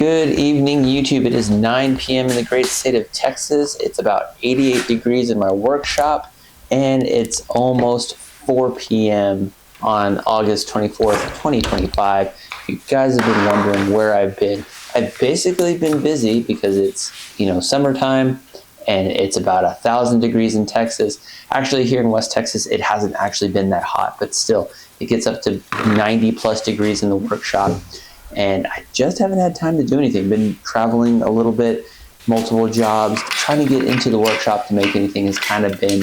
Good evening, YouTube. It is 9 p.m. in the great state of Texas. It's about 88 degrees in my workshop, and it's almost 4 p.m. on August 24th, 2025. If you guys have been wondering where I've been, I've basically been busy because it's, summertime, and it's about 1,000 degrees in Texas. Actually, here in West Texas, it hasn't actually been that hot, but still, it gets up to 90 plus degrees in the workshop. And I just haven't had time to do anything. Been traveling a little bit, multiple jobs. Trying to get into the workshop to make anything has kind of been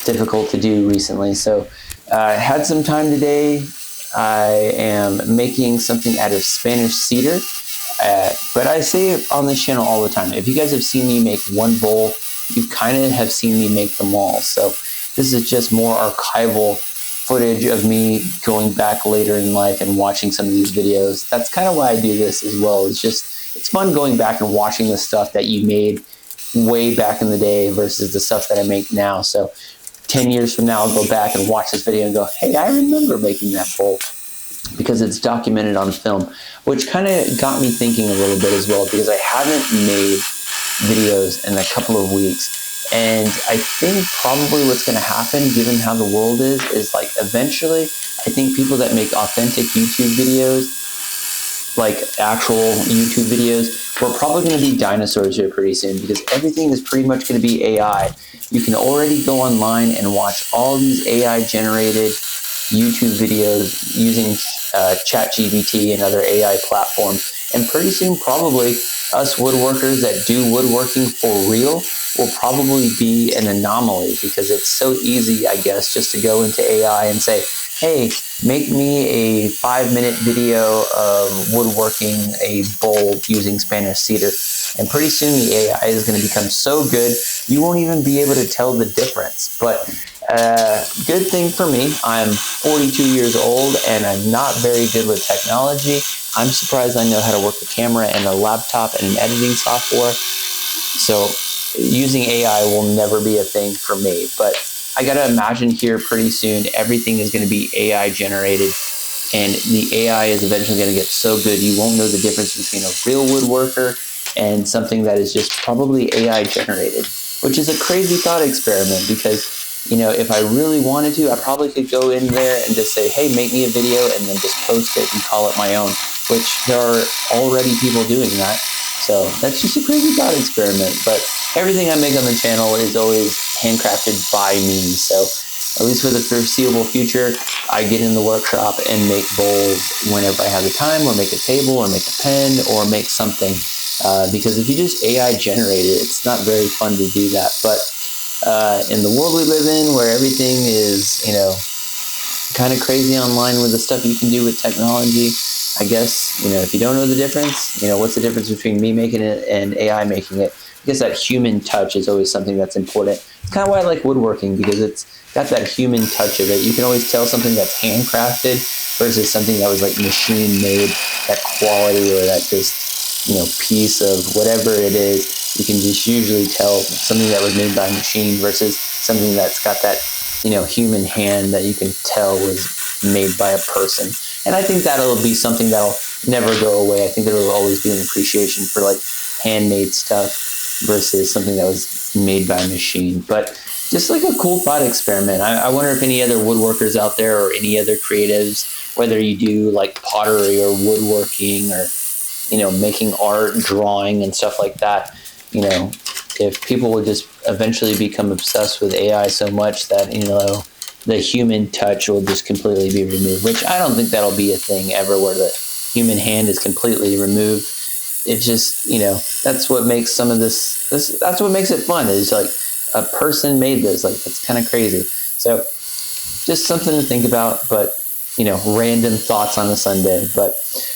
difficult to do recently. So I had some time today. I am making something out of Spanish cedar. But I say it on this channel all the time. If you guys have seen me make one bowl, you kind of have seen me make them all. So this is just more archival footage of me going back later in life and watching some of these videos. That's kind of why I do this as well. It's fun going back and watching the stuff that you made way back in the day versus the stuff that I make now. So 10 years from now, I'll go back and watch this video and go, hey, I remember making that bowl, because it's documented on film, which kind of got me thinking a little bit as well, because I haven't made videos in a couple of weeks. And I think probably what's going to happen, given how the world is like eventually, I think people that make authentic YouTube videos, like actual YouTube videos, we're probably going to be dinosaurs here pretty soon, because everything is pretty much going to be AI. You can already go online and watch all these AI generated YouTube videos using ChatGPT and other AI platforms. And pretty soon, probably, us woodworkers that do woodworking for real will probably be an anomaly, because it's so easy, I guess, just to go into AI and say, hey, make me a 5-minute video of woodworking a bowl using Spanish cedar. And pretty soon the AI is going to become so good, you won't even be able to tell the difference. But good thing for me, I'm 42 years old and I'm not very good with technology. I'm surprised I know how to work a camera and a laptop and an editing software. So using AI will never be a thing for me. But I got to imagine here pretty soon everything is going to be AI generated, and the AI is eventually going to get so good you won't know the difference between a real woodworker and something that is just probably AI generated, which is a crazy thought experiment, because if I really wanted to, I probably could go in there and just say, hey, make me a video, and then just post it and call it my own, which there are already people doing that. So that's just a crazy thought experiment. But everything I make on the channel is always handcrafted by me. So at least for the foreseeable future, I get in the workshop and make bowls whenever I have the time, or make a table, or make a pen, or make something. Because if you just AI generate it, it's not very fun to do that. But in the world we live in, where everything is, kind of crazy online with the stuff you can do with technology, I guess, if you don't know the difference, what's the difference between me making it and AI making it? I guess that human touch is always something that's important. It's kind of why I like woodworking, because it's got that human touch of it. You can always tell something that's handcrafted versus something that was like machine made, that quality or that just, piece of whatever it is. You can just usually tell something that was made by a machine versus something that's got that, human hand that you can tell was made by a person. And I think that'll be something that'll never go away. I think there will always be an appreciation for like handmade stuff versus something that was made by a machine. But just like a cool thought experiment. I wonder if any other woodworkers out there, or any other creatives, whether you do like pottery or woodworking, or making art, drawing, and stuff like that, if people would just eventually become obsessed with AI so much that, the human touch will just completely be removed, which I don't think that'll be a thing ever, where the human hand is completely removed. It's just, that's what makes some of this, that's what makes it fun, is like a person made this. Like, that's kind of crazy. So just something to think about, but random thoughts on a Sunday. But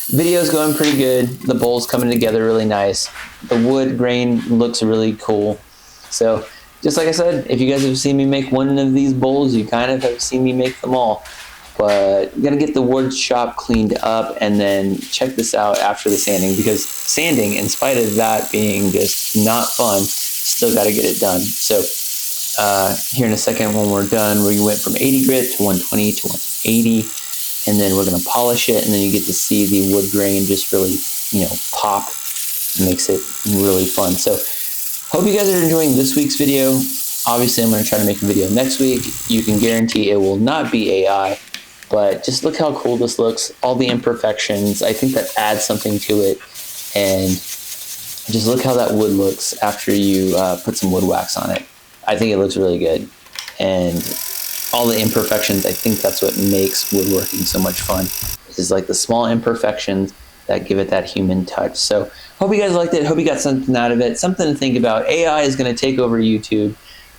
video's going pretty good. The bowl's coming together really nice. The wood grain looks really cool. So just like I said, if you guys have seen me make one of these bowls, you kind of have seen me make them all. But I'm going to get the wood shop cleaned up and then check this out after the sanding, because sanding, in spite of that being just not fun, still got to get it done. So here in a second, when we're done, we went from 80 grit to 120 to 180. and then we're going to polish it, and then you get to see the wood grain just really, pop. It makes it really fun. So hope you guys are enjoying this week's video. Obviously, I'm going to try to make a video next week. You can guarantee it will not be AI, but just look how cool this looks. All the imperfections, I think that adds something to it. And just look how that wood looks after you put some wood wax on it. I think it looks really good. And all the imperfections, I think that's what makes woodworking so much fun. Is like the small imperfections that give it that human touch. So hope you guys liked it. Hope you got something out of it. Something to think about. AI is going to take over YouTube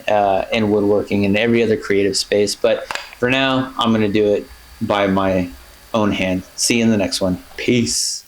and woodworking and every other creative space. But for now, I'm going to do it by my own hand. See you in the next one. Peace.